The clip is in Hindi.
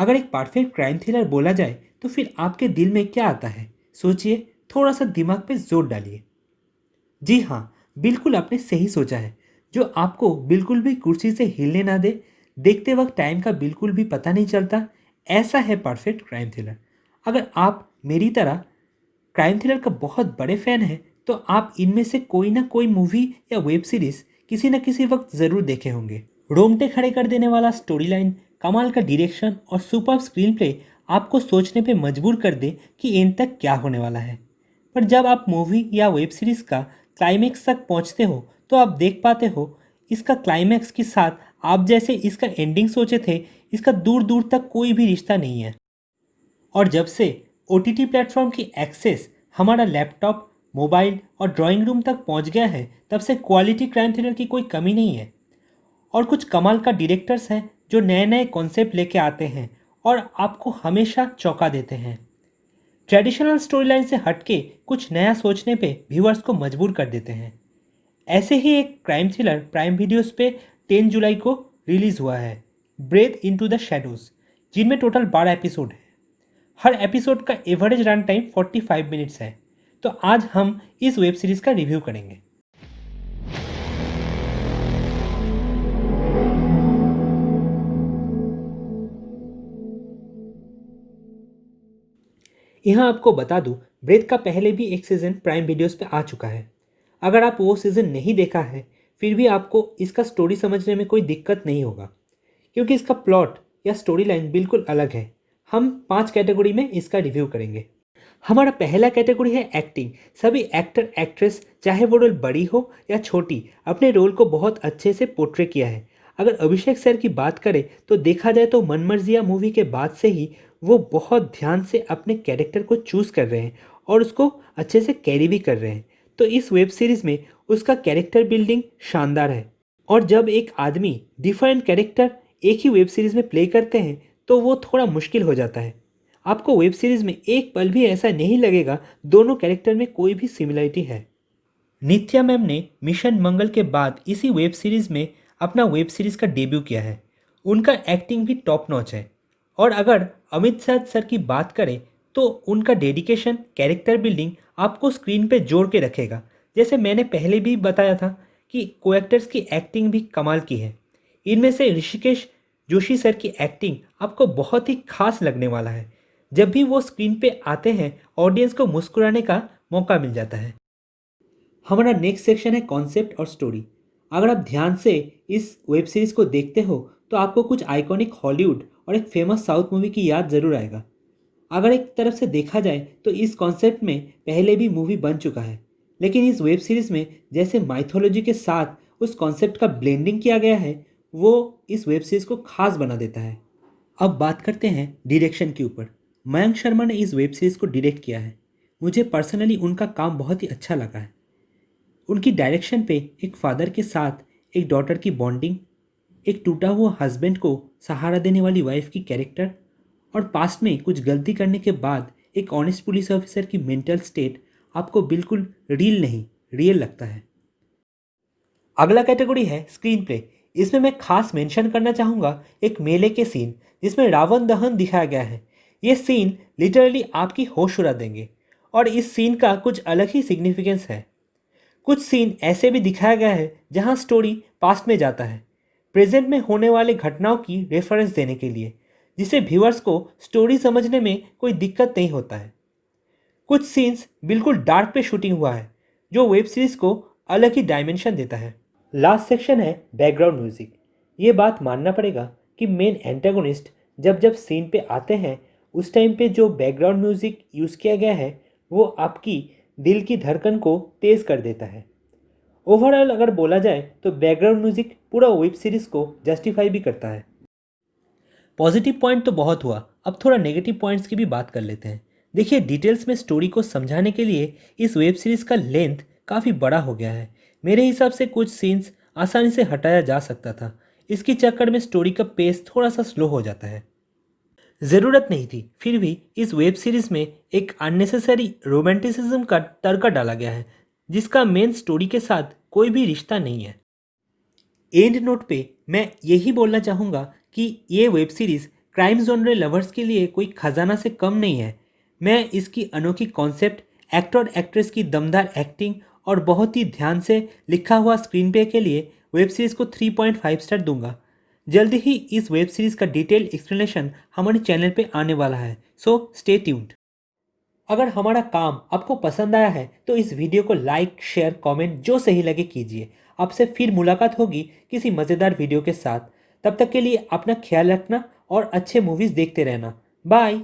अगर एक परफेक्ट क्राइम थ्रिलर बोला जाए तो फिर आपके दिल में क्या आता है? सोचिए, थोड़ा सा दिमाग पे जोर डालिए। जी हाँ, बिल्कुल आपने सही सोचा है। जो आपको बिल्कुल भी कुर्सी से हिलने ना दे, देखते वक्त टाइम का बिल्कुल भी पता नहीं चलता, ऐसा है परफेक्ट क्राइम थ्रिलर। अगर आप मेरी तरह क्राइम थ्रिलर का बहुत बड़े फैन हैं, तो आप इनमें से कोई ना कोई मूवी या वेब सीरीज किसी न किसी वक्त ज़रूर देखे होंगे। रोंगटे खड़े कर देने वाला स्टोरी लाइन, कमाल का डायरेक्शन और सुपर स्क्रीन प्ले आपको सोचने पे मजबूर कर दे कि एंड तक क्या होने वाला है। पर जब आप मूवी या वेब सीरीज का क्लाइमेक्स तक पहुंचते हो तो आप देख पाते हो इसका क्लाइमेक्स के साथ आप जैसे इसका एंडिंग सोचे थे, इसका दूर दूर तक कोई भी रिश्ता नहीं है। और जब से OTT प्लेटफॉर्म की एक्सेस हमारा लैपटॉप, मोबाइल और ड्राइंग रूम तक पहुंच गया है, तब से क्वालिटी क्राइम थ्रिलर की कोई कमी नहीं है। और कुछ कमाल का डायरेक्टर्स हैं जो नए नए कॉन्सेप्ट लेके आते हैं और आपको हमेशा चौंका देते हैं। ट्रेडिशनल स्टोरी लाइन से हटके कुछ नया सोचने पे व्यूअर्स को मजबूर कर देते हैं। ऐसे ही एक क्राइम थ्रिलर प्राइम वीडियोस पे 10 जुलाई को रिलीज़ हुआ है, ब्रेथ इनटू द शैडोज, जिनमें टोटल 12 एपिसोड है। हर एपिसोड का एवरेज रन टाइम 45 मिनट्स है। तो आज हम इस वेब सीरीज़ का रिव्यू करेंगे। यहाँ आपको बता दूँ, ब्रेथ का पहले भी एक सीज़न प्राइम वीडियोस पे आ चुका है। अगर आप वो सीज़न नहीं देखा है, फिर भी आपको इसका स्टोरी समझने में कोई दिक्कत नहीं होगा, क्योंकि इसका प्लॉट या स्टोरी लाइन बिल्कुल अलग है। हम 5 कैटेगरी में इसका रिव्यू करेंगे। हमारा पहला कैटेगरी है एक्टिंग। सभी एक्टर एक्ट्रेस, चाहे वो रोल बड़ी हो या छोटी, अपने रोल को बहुत अच्छे से पोर्ट्रे किया है। अगर अभिषेक सर की बात करें तो देखा जाए तो मनमर्जिया मूवी के बाद से ही वो बहुत ध्यान से अपने कैरेक्टर को चूज़ कर रहे हैं और उसको अच्छे से कैरी भी कर रहे हैं। तो इस वेब सीरीज़ में उसका कैरेक्टर बिल्डिंग शानदार है। और जब एक आदमी डिफरेंट कैरेक्टर एक ही वेब सीरीज़ में प्ले करते हैं तो वो थोड़ा मुश्किल हो जाता है। आपको वेब सीरीज़ में एक पल भी ऐसा नहीं लगेगा दोनों कैरेक्टर में कोई भी सिमिलरिटी है। नित्या मैम ने मिशन मंगल के बाद इसी वेब सीरीज़ में अपना वेब सीरीज़ का डेब्यू किया है। उनका एक्टिंग भी टॉप नॉच है। और अगर अमित शाह सर की बात करें तो उनका डेडिकेशन, कैरेक्टर बिल्डिंग आपको स्क्रीन पे जोड़ के रखेगा। जैसे मैंने पहले भी बताया था कि को एक्टर्स की एक्टिंग भी कमाल की है। इनमें से ऋषिकेश जोशी सर की एक्टिंग आपको बहुत ही खास लगने वाला है। जब भी वो स्क्रीन पे आते हैं, ऑडियंस को मुस्कुराने का मौका मिल जाता है। हमारा नेक्स्ट सेक्शन है कॉन्सेप्ट और स्टोरी। अगर आप ध्यान से इस वेब सीरीज़ को देखते हो तो आपको कुछ आइकॉनिक हॉलीवुड और एक फेमस साउथ मूवी की याद ज़रूर आएगा। अगर एक तरफ से देखा जाए तो इस कॉन्सेप्ट में पहले भी मूवी बन चुका है, लेकिन इस वेब सीरीज़ में जैसे माइथोलॉजी के साथ उस कॉन्सेप्ट का ब्लेंडिंग किया गया है, वो इस वेब सीरीज़ को खास बना देता है। अब बात करते हैं डायरेक्शन के ऊपर। मयंक शर्मा ने इस वेब सीरीज़ को डायरेक्ट किया है। मुझे पर्सनली उनका काम बहुत ही अच्छा लगा है। उनकी डायरेक्शन पे एक फादर के साथ एक डॉटर की बॉन्डिंग, एक टूटा हुआ हस्बैंड को सहारा देने वाली वाइफ की कैरेक्टर और पास्ट में कुछ गलती करने के बाद एक ऑनेस्ट पुलिस ऑफिसर की मेंटल स्टेट आपको बिल्कुल रील नहीं, रियल लगता है। अगला कैटेगरी है स्क्रीन प्ले। इसमें मैं खास मेंशन करना चाहूँगा एक मेले के सीन जिसमें रावण दहन दिखाया गया है। ये सीन लिटरली आपकी होश उड़ा देंगे और इस सीन का कुछ अलग ही सिग्निफिकेंस है। कुछ सीन ऐसे भी दिखाया गया है जहां स्टोरी पास्ट में जाता है, प्रेजेंट में होने वाले घटनाओं की रेफरेंस देने के लिए, जिससे व्यूअर्स को स्टोरी समझने में कोई दिक्कत नहीं होता है। कुछ सीन्स बिल्कुल डार्क पे शूटिंग हुआ है जो वेब सीरीज को अलग ही डायमेंशन देता है। लास्ट सेक्शन है बैकग्राउंड म्यूजिक। ये बात मानना पड़ेगा कि मेन एंटागोनिस्ट जब जब सीन पे आते हैं उस टाइम पे जो बैकग्राउंड म्यूजिक यूज़ किया गया है वो आपकी दिल की धड़कन को तेज़ कर देता है। ओवरऑल अगर बोला जाए तो बैकग्राउंड म्यूजिक पूरा वेब सीरीज को जस्टिफाई भी करता है। पॉजिटिव पॉइंट तो बहुत हुआ, अब थोड़ा नेगेटिव पॉइंट्स की भी बात कर लेते हैं। देखिए, डिटेल्स में स्टोरी को समझाने के लिए इस वेब सीरीज का लेंथ काफ़ी बड़ा हो गया है। मेरे हिसाब से कुछ सीन्स आसानी से हटाया जा सकता था। इसके चक्कर में स्टोरी का पेस थोड़ा सा स्लो हो जाता है। ज़रूरत नहीं थी, फिर भी इस वेब सीरीज़ में एक अननेसेसरी रोमांटिसिज्म का तड़का डाला गया है जिसका मेन स्टोरी के साथ कोई भी रिश्ता नहीं है। एंड नोट पे मैं यही बोलना चाहूँगा कि ये web series crime genre lovers के लिए कोई खजाना से कम नहीं है। मैं इसकी अनोखी कॉन्सेप्ट, एक्टर और एक्ट्रेस की दमदार एक्टिंग और बहुत ही ध्यान से लिखा हुआ स्क्रीन प्ले के लिए वेब सीरीज़ को 3.5 स्टार दूंगा। जल्दी ही इस वेब सीरीज़ का डिटेल एक्सप्लेनेशन हमारे चैनल पे आने वाला है, सो स्टे ट्यून्ड। अगर हमारा काम आपको पसंद आया है तो इस वीडियो को लाइक, शेयर, कमेंट जो सही लगे कीजिए। आपसे फिर मुलाकात होगी किसी मज़ेदार वीडियो के साथ। तब तक के लिए अपना ख्याल रखना और अच्छे मूवीज़ देखते रहना। बाय।